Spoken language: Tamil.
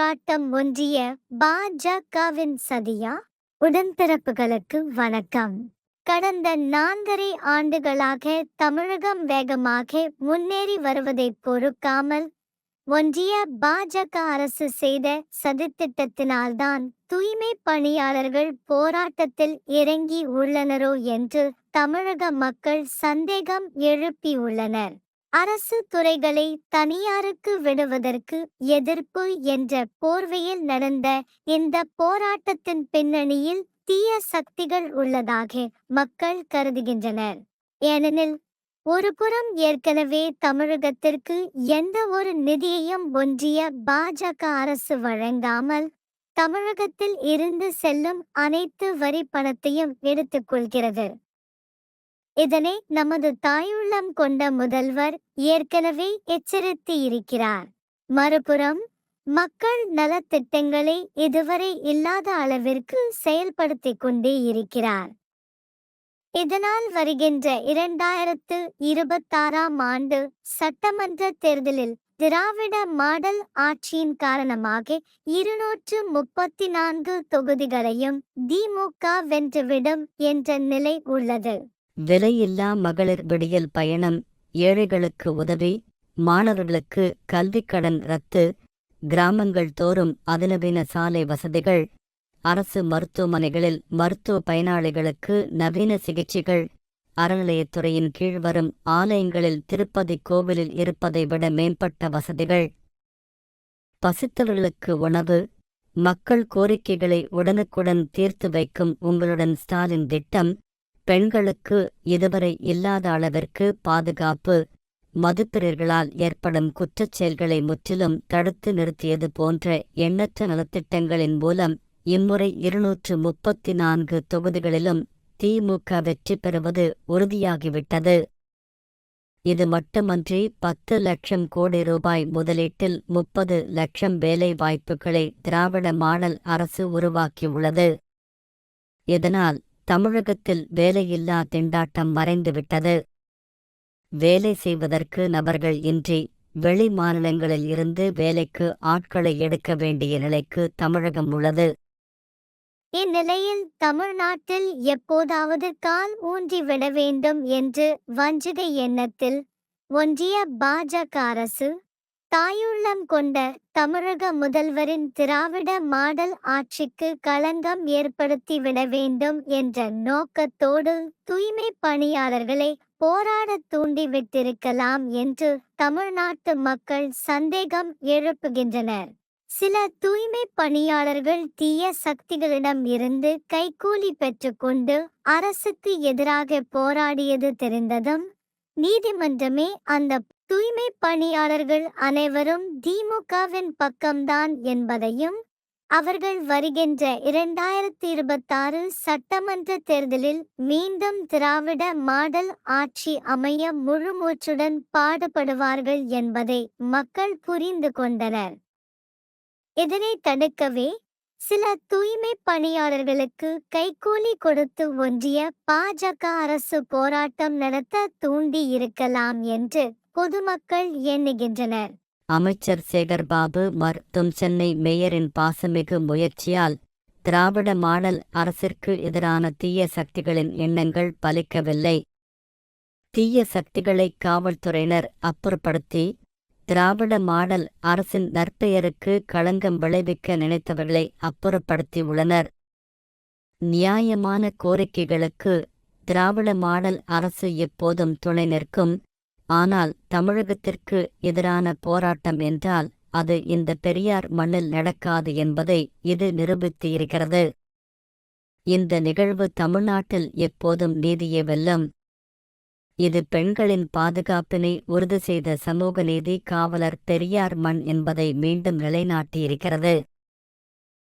போராட்டம் ஒன்றிய பாஜகவின் சதியா? உடன்பிறப்புகளுக்கு வணக்கம். கடந்த 4.5 ஆண்டுகளாக தமிழகம் வேகமாக முன்னேறி வருவதைப் பொறுக்காமல் ஒன்றிய பாஜக அரசு செய்த சதித்திட்டத்தினால்தான் தூய்மை பணியாளர்கள் போராட்டத்தில் இறங்கி உள்ளனரோ என்று தமிழக மக்கள் சந்தேகம் எழுப்பியுள்ளனர். அரசு துறைகளை தனியாருக்கு விடுவதற்கு எதிர்ப்பு என்ற போர்வையில் நடந்த இந்த போராட்டத்தின் பின்னணியில் தீய சக்திகள் உள்ளதாக மக்கள் கருதுகின்றனர். ஏனெனில் ஒருபுறம் ஏற்கனவே தமிழகத்திற்கு எந்த ஒரு நிதியையும் ஒன்றிய பாஜக அரசு வழங்காமல் தமிழகத்தில் இருந்து செல்லும் அனைத்து வரி பணத்தையும் எடுத்துக்கொள்கிறது. இதனை நமது தாயுள்ளம் கொண்ட முதல்வர் ஏற்கனவே எச்சரித்து இருக்கிறார். மறுபுறம் மக்கள் நலத்திட்டங்களை இதுவரை இல்லாத அளவிற்கு செயல்படுத்திக் கொண்டே இருக்கிறார். இதனால் வருகின்ற 2026ஆம் ஆண்டு சட்டமன்ற தேர்தலில் திராவிட மாடல் ஆட்சியின் காரணமாக 234 தொகுதிகளையும் திமுக வென்றுவிடும் என்ற நிலை உள்ளது. விலையில்லா மகளிர் விடியல் பயணம், ஏழைகளுக்கு உதவி, மாணவர்களுக்கு கல்விக்கடன் ரத்து, கிராமங்கள் தோறும் அதிநவீன சாலை வசதிகள், அரசு மருத்துவமனைகளில் மருத்துவ பயனாளிகளுக்கு நவீன சிகிச்சைகள், அறநிலையத்துறையின் கீழ் வரும் ஆலயங்களில் திருப்பதி கோவிலில் இருப்பதை விட மேம்பட்ட வசதிகள், பசித்தவர்களுக்கு உணவு, மக்கள் கோரிக்கைகளை உடனுக்குடன் தீர்த்து வைக்கும் உங்களுடன் ஸ்டாலின் திட்டம், பெண்களுக்கு இதுவரை இல்லாத அளவிற்கு பாதுகாப்பு, மதுப்பிரியர்களால் ஏற்படும் குற்றச் செயல்களை முற்றிலும் தடுத்து நிறுத்தியது போன்ற எண்ணற்ற நலத்திட்டங்களின் மூலம் இம்முறை 234 தொகுதிகளிலும் திமுக வெற்றி பெறுவது உறுதியாகிவிட்டது. இது மட்டுமன்றி 10 லட்சம் கோடி ரூபாய் முதலீட்டில் 30 லட்சம் வேலை வாய்ப்புகளை திராவிட மாடல் அரசு உருவாக்கியுள்ளது. இதனால் தமிழகத்தில் வேலையில்லா திண்டாட்டம் மறைந்துவிட்டது. வேலை செய்வதற்கு நபர்கள் இன்றி வெளி மாநிலங்களில் இருந்து வேலைக்கு ஆட்களை எடுக்க வேண்டிய நிலைக்கு தமிழகம் உள்ளது. இந்நிலையில் தமிழ்நாட்டில் எப்போதாவது கால் ஊன்றிவிட வேண்டும் என்று வஞ்சக எண்ணத்தில் ஒன்றிய பாஜக அரசு தாயுள்ளம் கொண்ட தமிழக முதல்வரின் திராவிட மாடல் ஆட்சிக்கு களங்கம் ஏற்படுத்திவிட வேண்டும் என்ற நோக்கத்தோடு தூய்மை பணியாளர்களை போராடத் தூண்டிவிட்டிருக்கலாம் என்று தமிழ்நாட்டு மக்கள் சந்தேகம் எழுப்புகின்றனர். சில தூய்மை பணியாளர்கள் தீய சக்திகளிடம் இருந்து கைக்கூலி பெற்றுக்கொண்டு அரசுக்கு எதிராக போராடியது தெரிந்ததும் நீதிமன்றமே அந்த தூய்மை பணியாளர்கள் அனைவரும் திமுகவின் பக்கம்தான் என்பதையும் அவர்கள் வருகின்ற 2026 சட்டமன்ற தேர்தலில் மீண்டும் திராவிட மாடல் ஆட்சி அமைய முழுமூச்சுடன் பாடுபடுவார்கள் என்பதை மக்கள் புரிந்து கொண்டனர். இதனை தடுக்கவே சில தூய்மை பணியாளர்களுக்கு கைக்கூலி கொடுத்து ஒன்றிய பாஜக அரசு போராட்டம் நடத்த தூண்டி இருக்கலாம் என்று பொதுமக்கள் எண்ணுகின்றனர். அமைச்சர் சேகர்பாபு மற்றும் சென்னை மேயரின் பாசமிகு முயற்சியால் திராவிட மாடல் அரசிற்கு எதிரான தீய சக்திகளின் எண்ணங்கள் பலிக்கவில்லை. தீய சக்திகளை காவல்துறையினர் அப்புறப்படுத்தி திராவிட மாடல் அரசின் நற்பெயருக்கு களங்கம் விளைவிக்க நினைத்தவர்களை அப்புறப்படுத்தி உள்ளனர். நியாயமான கோரிக்கைகளுக்கு திராவிட மாடல் அரசு எப்போதும் துணை நிற்கும். ஆனால் தமிழகத்திற்கு எதிரான போராட்டம் என்றால் அது இந்த பெரியார் மண்ணில் நடக்காது என்பதை இது நிரூபித்து இருக்கிறது. இந்த நிகழ்வு தமிழ்நாட்டில் எப்போதும் நீதியே வெல்லும். இது பெண்களின் பாதுகாப்பினை உறுதி செய்த சமூக நீதி காவலர் பெரியார் மண் என்பதை மீண்டும் நிலைநாட்டியிருக்கிறது.